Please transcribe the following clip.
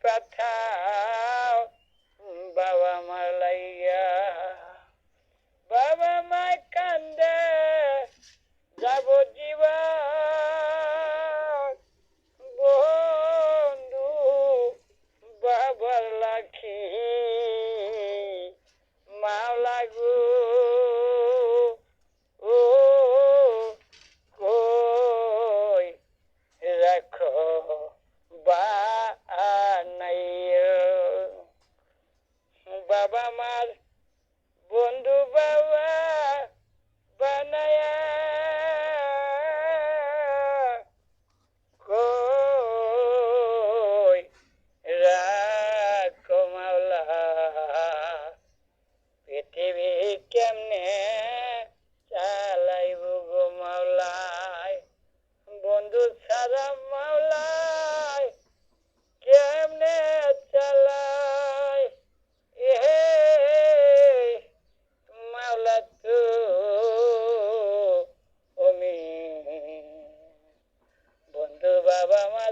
পাঠাও বাবা মার লাইয়া বাবা মায় কান্দে যাব জীবন বন্ধু বাবার লাখি মাওলা গো ও কই রাখো বানাইয়া বাবা মার বন্ধু বাবা বানায়া কই রাখো মাওলা পৃথিবী কেমনে চালাইব গো মাওলায় বন্ধু সারা মাওলায় কেমনে চালায় এ মাওলা তো আমি বন্ধু বাবা মা